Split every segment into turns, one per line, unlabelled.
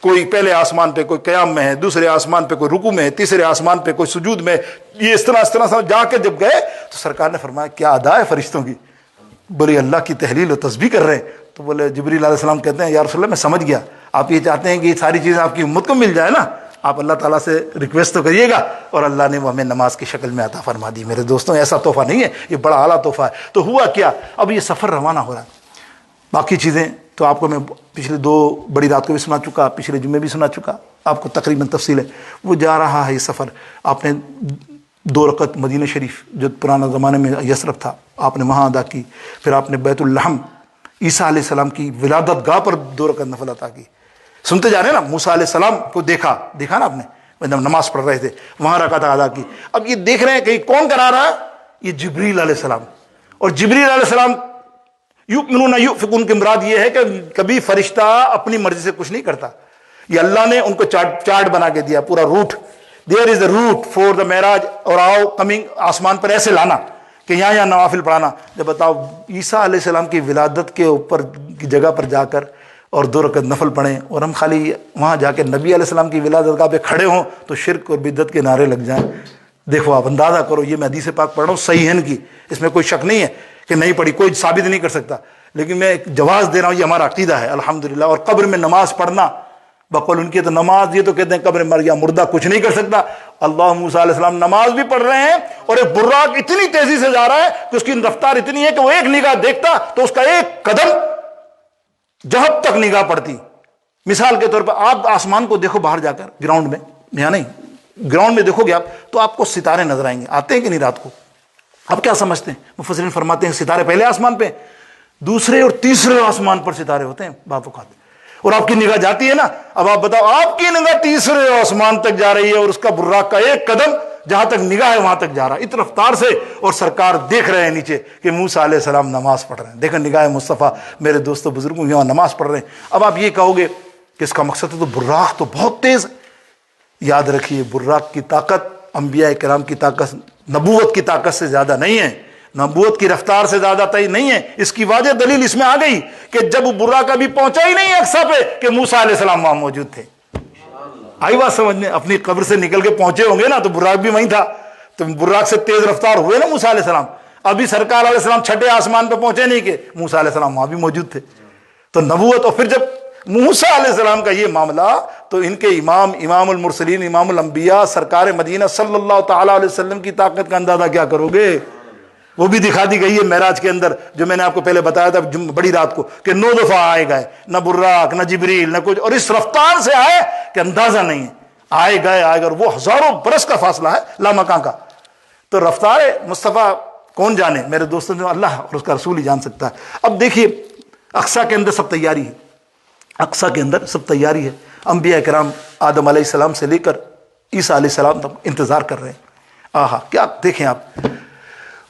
کوئی پہلے آسمان پہ، کوئی قیام میں ہے، دوسرے آسمان پہ کوئی رکوع میں ہے، تیسرے آسمان پہ کوئی سجود میں، یہ اس طرح جا کے جب گئے تو سرکار نے فرمایا کیا ادا ہے فرشتوں کی؟ بولے اللہ کی تحلیل و تسبیح کر رہے ہیں۔ تو بولے جبریل علیہ السلام کہتے ہیں یا رسول اللہ میں سمجھ گیا، آپ یہ چاہتے ہیں کہ یہ ساری چیزیں آپ کی امت کو مل جائے نا، آپ اللہ تعالیٰ سے ریکویسٹ تو کریے گا، اور اللہ نے وہ ہمیں نماز کی شکل میں عطا فرما دی۔ میرے دوستوں ایسا تحفہ نہیں ہے، یہ بڑا اعلیٰ تحفہ ہے۔ تو ہوا کیا، اب یہ سفر روانہ ہو رہا ہے، باقی چیزیں تو آپ کو میں پچھلے 2 بڑی رات کو بھی سنا چکا، پچھلے جمعے بھی سنا چکا، آپ کو تقریباً تفصیل ہے۔ وہ جا رہا ہے یہ سفر، آپ نے 2 رکعت مدینہ شریف جو پرانا زمانے میں یثرب تھا آپ نے وہاں ادا کی، پھر آپ نے بیت اللحم عیسیٰ علیہ السلام کی ولادت گاہ پر 2 رکعت نفل عطا کی۔ سنتے جا رہے ہیں نا، موسیٰ علیہ السلام کو دیکھا نا آپ نے، نماز پڑھ رہے تھے وہاں رکعت ادا کی۔ اب یہ دیکھ رہے ہیں کہ کون کرا رہا ہے، یہ جبریل علیہ السلام۔ اور جبریل علیہ السلام یؤمنون یؤفقون کی مراد یہ ہے کہ کبھی فرشتہ اپنی مرضی سے کچھ نہیں کرتا، یہ اللہ نے ان کو چارٹ بنا کے دیا، پورا route, there is a route for the معراج، اور آؤ کمنگ آسمان پر ایسے لانا کہ یہاں نوافل پڑھانا۔ جب بتاؤ عیسیٰ علیہ السلام کی ولادت کے اوپر کی جگہ پر جا کر اور 2 رکعت نفل پڑھیں، اور ہم خالی وہاں جا کے نبی علیہ السلام کی ولادت گاہ پہ کھڑے ہوں تو شرک اور بدعت کے نعرے لگ جائیں۔ دیکھو آپ اندازہ کرو، یہ میں حدیث پاک پڑھ رہا ہوں صحیحین کی، اس میں کوئی شک نہیں ہے کہ نہیں پڑھی، کوئی ثابت نہیں کر سکتا، لیکن میں ایک جواز دے رہا ہوں، یہ ہمارا عقیدہ ہے الحمدللہ۔ اور قبر میں نماز پڑھنا بقول ان کی تو نماز، یہ تو کہتے ہیں قبر مر گیا مردہ کچھ نہیں کر سکتا۔ اللہ موسیٰ علیہ السلام نماز بھی پڑھ رہے ہیں، اور ایک براق اتنی تیزی سے جا رہا ہے کہ اس کی رفتار اتنی ہے کہ وہ ایک نگاہ دیکھتا تو اس کا ایک قدم جہاں تک نگاہ پڑتی۔ مثال کے طور پر آپ آسمان کو دیکھو باہر جا کر، گراؤنڈ میں، یہاں نہیں، گراؤنڈ میں دیکھو گے آپ تو آپ کو ستارے نظر آئیں گے، آتے ہیں کہ نہیں رات کو؟ آپ کیا سمجھتے ہیں؟ مفسرین فرماتے ہیں ستارے پہلے آسمان پہ، دوسرے اور تیسرے آسمان پر ستارے ہوتے ہیں بعض اوقات، اور آپ کی نگاہ جاتی ہے نا۔ اب آپ بتاؤ، آپ کی نگاہ تیسرے آسمان تک جا رہی ہے اور اس کا براق کا ایک قدم جہاں تک نگاہ ہے وہاں تک جا رہا ہے اس رفتار سے، اور سرکار دیکھ رہے ہیں نیچے کہ موسیٰ علیہ السلام نماز پڑھ رہے ہیں۔ دیکھیں نگاہ مصطفیٰ، میرے دوستوں بزرگوں یہاں نماز پڑھ رہے ہیں۔ اب آپ یہ کہو گے کہ اس کا مقصد ہے تو براق تو بہت تیز ہے۔ یاد رکھیے براق کی طاقت انبیاء کرام کی طاقت، نبوت کی طاقت سے زیادہ نہیں ہے، نبوت کی رفتار سے زیادہ طے نہیں ہے۔ اس کی واضح دلیل اس میں آ گئی کہ جب براق ابھی پہنچا ہی نہیں ہے اقصیٰ پہ کہ موسیٰ علیہ السلام وہاں موجود تھے۔ آئی بات سمجھنے، اپنی قبر سے نکل کے پہنچے ہوں گے نا تو براق بھی وہیں تھا، تو براق سے تیز رفتار ہوئے نا موسیٰ علیہ السلام۔ ابھی سرکار علیہ السلام 6 آسمان پہ پہنچے نہیں کہ موسیٰ علیہ السلام وہاں بھی موجود تھے۔ تو نبوت، اور پھر جب موسیٰ علیہ السلام کا یہ معاملہ، تو ان کے امام المرسلین، امام الانبیاء، سرکار مدینہ صلی اللہ تعالیٰ علیہ وسلم کی طاقت کا اندازہ کیا کرو گے؟ وہ بھی دکھا دی گئی ہے معراج کے اندر، جو میں نے آپ کو پہلے بتایا تھا بڑی رات کو کہ 9 دفعہ آئے گئے، نہ براق نہ جبریل نہ کچھ، اور اس رفتار سے آئے کہ اندازہ نہیں ہے، آئے گئے اور وہ ہزاروں برس کا فاصلہ ہے لامکاں کا۔ تو رفتار مصطفیٰ کون جانے میرے دوستوں، جو اللہ اور اس کا رسول ہی جان سکتا ہے۔ اب دیکھیے اقصیٰ کے اندر سب تیاری ہے، اقصیٰ کے اندر سب تیاری ہے، انبیاء کرام آدم علیہ السلام سے لے کر عیسیٰ علیہ السلام تک انتظار کر رہے ہیں۔ آہا کیا دیکھیں آپ،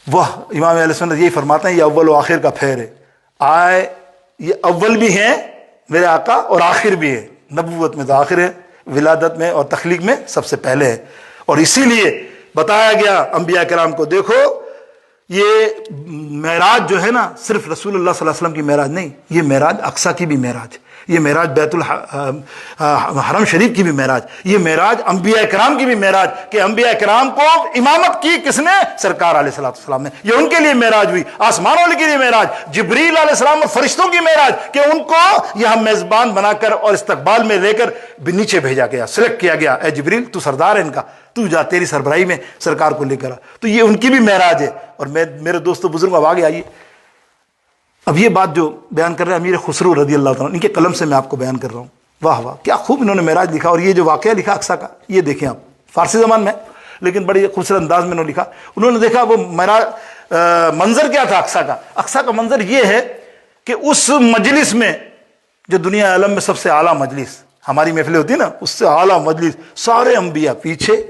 وہ امام اہل سنت یہی فرماتے ہیں یہ اول و آخر کا پھیر ہے، آئے یہ اول بھی ہیں میرے آقا اور آخر بھی ہے، نبوت میں تو آخر ہے، ولادت میں اور تخلیق میں سب سے پہلے ہے۔ اور اسی لیے بتایا گیا انبیاء کرام کو، دیکھو یہ معراج جو ہے نا صرف رسول اللہ صلی اللہ علیہ وسلم کی معراج نہیں، یہ معراج اقصیٰ کی بھی معراج، یہ معراج بیت الحرم شریف کی بھی معراج، یہ معراج انبیاء کرام کی بھی معراج، کہ انبیاء کرام کو امامت کی کس نے؟ سرکار علیہ السلام نے، یہ ان کے لیے معراج ہوئی، آسمان والے کے لیے معراج، جبریل علیہ السلام اور فرشتوں کی معراج، کہ ان کو یہاں میزبان بنا کر اور استقبال میں لے کر نیچے بھیجا گیا، سلیکٹ کیا گیا، اے جبریل تو سردار ہے ان کا، تو جا تیری سربراہی میں سرکار کو لے کر آ۔ تو یہ ان کی بھی معراج ہے۔ اور میرے دوستو بزرگ اب آگے آئیے، اب یہ بات جو بیان کر رہے ہیں امیر خسرو رضی اللہ تعالیٰ ان کے قلم سے میں آپ کو بیان کر رہا ہوں۔ واہ واہ کیا خوب انہوں نے معراج لکھا، اور یہ جو واقعہ لکھا اقصیٰ کا، یہ دیکھیں آپ، فارسی زبان میں لیکن بڑی خوبصورت انداز میں انہوں نے لکھا۔ انہوں نے دیکھا وہ معراج منظر کیا تھا اقصیٰ کا، اقصیٰ کا منظر یہ ہے کہ اس مجلس میں جو دنیا عالم میں سب سے اعلیٰ مجلس، ہماری محفلیں ہوتی ہیں نا، اس سے اعلیٰ مجلس، سارے انبیاء پیچھے،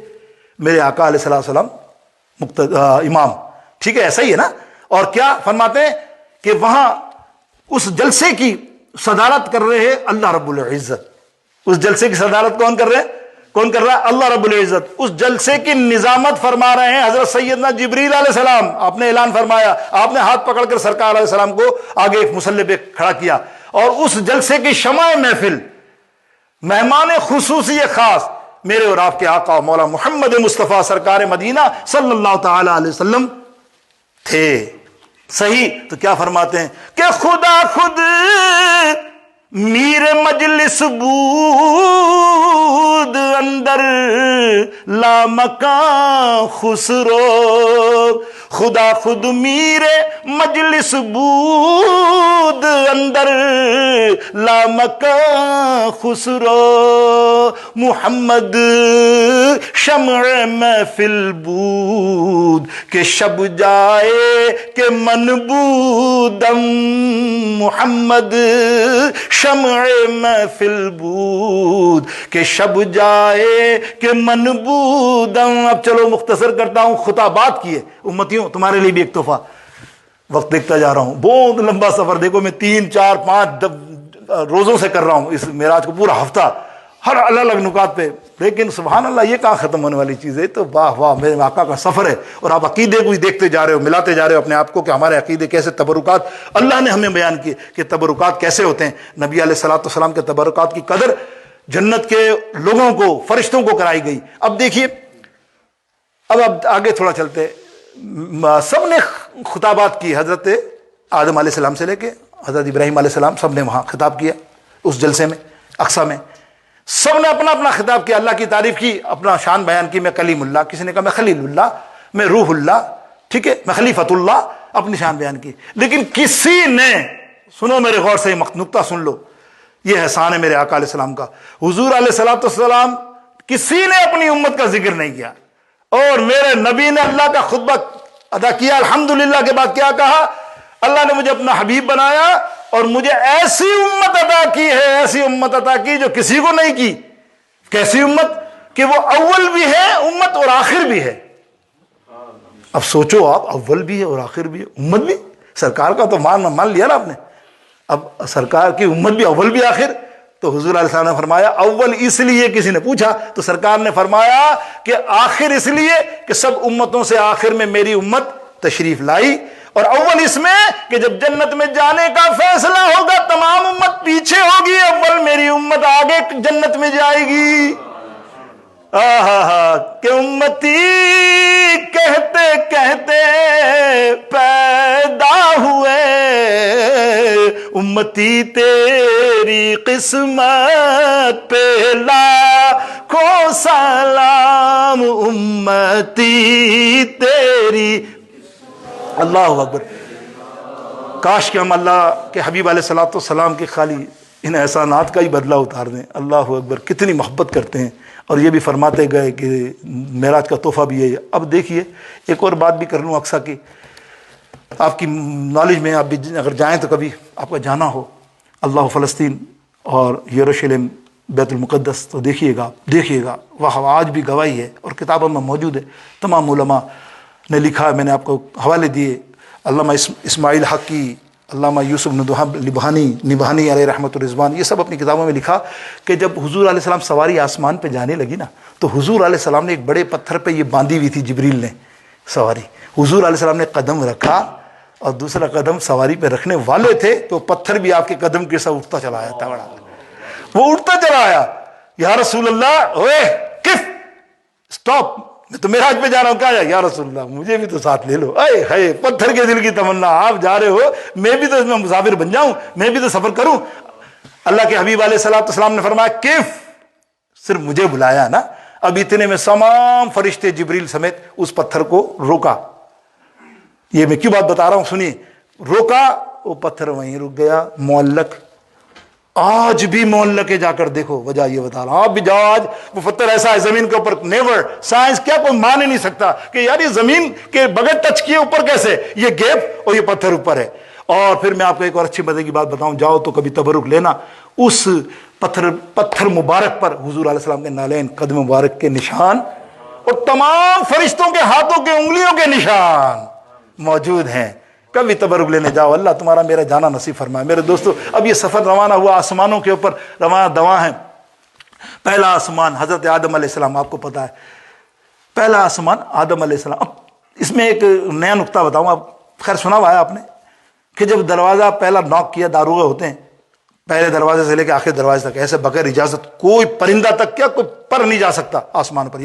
میرے آقا علیہ السلام امام، ٹھیک ہے ایسا ہی ہے نا۔ اور کیا فرماتے ہیں کہ وہاں اس جلسے کی صدارت کر رہے ہیں اللہ رب العزت، اس جلسے کی صدارت کون کر رہے ہیں؟ کون کر رہا ہے؟ اللہ رب العزت۔ اس جلسے کی نظامت فرما رہے ہیں حضرت سیدنا جبریل علیہ السلام۔ آپ نے اعلان فرمایا، آپ نے ہاتھ پکڑ کر سرکار علیہ السلام کو آگے ایک مصلی پہ کھڑا کیا، اور اس جلسے کی شمع محفل مہمان خصوصی خاص میرے اور آپ کے آقا مولا محمد مصطفیٰ سرکار مدینہ صلی اللہ تعالی علیہ وسلم تھے. صحیح. تو کیا فرماتے ہیں کہ خدا خود میر مجلس بود اندر لامکان خسرو. خدا خود میر مجلس بود اندر لامکان خسرو. محمد شمع محفل بود کہ شب جائے کہ من بودم. محمد شمع محفل بود کہ شب جائے کہ من بودم. اب چلو مختصر کرتا ہوں. خطابات کیے امتیوں تمہارے لیے بھی ایک تحفہ. وقت دیکھتا جا رہا ہوں, بہت لمبا سفر. دیکھو میں 3 4 5 روزوں سے کر رہا ہوں اس معراج کو, پورا ہفتہ, ہر الگ الگ نکات پہ. لیکن سبحان اللہ یہ کہاں ختم ہونے والی چیز ہے. تو واہ واہ میرے آقا کا سفر ہے, اور آپ عقیدے کو ہی دیکھتے جا رہے ہو, ملاتے جا رہے ہو اپنے آپ کو کہ ہمارے عقیدے کیسے تبرکات اللہ نے ہمیں بیان کیے کہ تبرکات کیسے ہوتے ہیں. نبی علیہ الصلوۃ والسلام کے تبرکات کی قدر جنت کے لوگوں کو, فرشتوں کو کرائی گئی. اب دیکھیے, اب آگے تھوڑا چلتے. سب نے خطابات کی, حضرت آدم علیہ السلام سے لے کے حضرت ابراہیم علیہ السلام, سب نے وہاں خطاب کیا اس جلسے میں اقصیٰ میں. سب نے اپنا اپنا خطاب کیا, اللہ کی تعریف کی, اپنا شان بیان کی. میں کلیم اللہ, کسی نے کہا میں خلیل اللہ, میں روح اللہ, ٹھیک ہے, میں خلیفۃ اللہ, اپنی شان بیان کی. لیکن کسی نے, سنو میرے غور سے نقطہ سن لو, یہ احسان ہے میرے آقا علیہ السلام کا. حضور علیہ الصلوۃ والسلام کسی نے اپنی امت کا ذکر نہیں کیا, اور میرے نبی نے اللہ کا خطبہ ادا کیا. الحمدللہ کے بعد کیا کہا, اللہ نے مجھے اپنا حبیب بنایا اور مجھے ایسی امت عطا کی ہے, ایسی امت عطا کی جو کسی کو نہیں کی. کیسی امت کہ وہ اول بھی ہے امت اور آخر بھی ہے. اب سوچو آپ, اول بھی ہے اور آخر بھی ہے, امت بھی. سرکار کا تو مان لیا نا آپ نے. اب سرکار کی امت بھی اول بھی آخر. تو حضور علیہ السلام نے فرمایا اول اس لیے, کسی نے پوچھا تو سرکار نے فرمایا کہ آخر اس لیے کہ سب امتوں سے آخر میں میری امت تشریف لائی, اور اول اس میں کہ جب جنت میں جانے کا فیصلہ ہوگا تمام امت پیچھے ہوگی, اول میری امت آگے جنت میں جائے گی. کہ امتی کہتے کہتے پیدا ہوئے, امتی تیری قسمت پہ لاکھوں سلام, امتی تیری. اللہ اکبر. کاش کہ ہم اللہ کے حبیب علیہ الصلوۃ والسلام کے خالی ان احسانات کا ہی بدلہ اتار دیں. اللہ اکبر, کتنی محبت کرتے ہیں. اور یہ بھی فرماتے گئے کہ معراج کا تحفہ بھی ہے. اب دیکھیے ایک اور بات بھی کر لوں اقصیٰ کی, آپ کی نالج میں, آپ بھی اگر جائیں تو کبھی آپ کا جانا ہو اللہ فلسطین اور یروشلم بیت المقدس, تو دیکھیے گا وہاں آج بھی گواہی ہے اور کتابوں میں موجود ہے. تمام علماء نے لکھا, میں نے آپ کو حوالے دیے, علامہ اسماعیل حقی, علامہ یوسف نبہانی علیہ رحمۃ الرضوان, یہ سب اپنی کتابوں میں لکھا کہ جب حضور علیہ السلام سواری آسمان پہ جانے لگی نا, تو حضور علیہ السلام نے ایک بڑے پتھر پہ یہ باندھی ہوئی تھی جبریل نے سواری. حضور علیہ السلام نے قدم رکھا اور دوسرا قدم سواری پہ رکھنے والے تھے, تو پتھر بھی آپ کے قدم کے ساتھ اٹھتا چلا آیا تھا. وہ اٹھتا چلا آیا, یا رسول اللہ اوے کف اسٹاپ, میں تو معراج پہ جا رہا ہوں. کیا یا رسول اللہ مجھے بھی تو ساتھ لے لو. اے ہے پتھر کے دل کی تمنا, آپ جا رہے ہو, میں بھی تو اس میں مسافر بن جاؤں, میں بھی تو سفر کروں. اللہ کے حبیب علیہ الصلوۃ والسلام نے فرمایا کیف, صرف مجھے بلایا نا. اب اتنے میں تمام فرشتے جبریل سمیت اس پتھر کو روکا. یہ میں کیوں بات بتا رہا ہوں سنیے. روکا, وہ پتھر وہیں رک گیا معلق. آج بھی معلق ہے, جا کر دیکھو. وجہ یہ بتا رہا ہوں, آپ بھی جاؤ, آج وہ پتھر ایسا ہے زمین کے اوپر, نیور, سائنس کیا کوئی مان ہی نہیں سکتا کہ یار یہ زمین کے بغیر ٹچ کیے اوپر کیسے, یہ گیپ اور یہ پتھر اوپر ہے. اور پھر میں آپ کو ایک اور اچھی مزے کی بات بتاؤں, جاؤ تو کبھی تبرک لینا. اس پتھر مبارک پر حضور علیہ السلام کے نالین, قدم مبارک کے نشان, اور تمام فرشتوں کے ہاتھوں کے انگلیوں کے نشان موجود ہیں. کبھی تبرک لینے جاؤ, اللہ تمہارا میرا جانا نصیب فرمائے. میرے دوستو, اب یہ سفر روانہ ہوا, آسمانوں کے اوپر روانہ دواں ہیں. پہلا آسمان حضرت آدم علیہ السلام, آپ کو پتا ہے پہلا آسمان آدم علیہ السلام. اب اس میں ایک نیا نقطہ بتاؤں, آپ خیر سنا ہوا ہے آپ نے کہ جب دروازہ پہلا ناک کیا, داروغے ہوتے ہیں, پہلے دروازے سے لے کے آخر دروازے تک ایسے بغیر اجازت کوئی پرندہ تک کیا کوئی پر نہیں جا سکتا آسمان پر.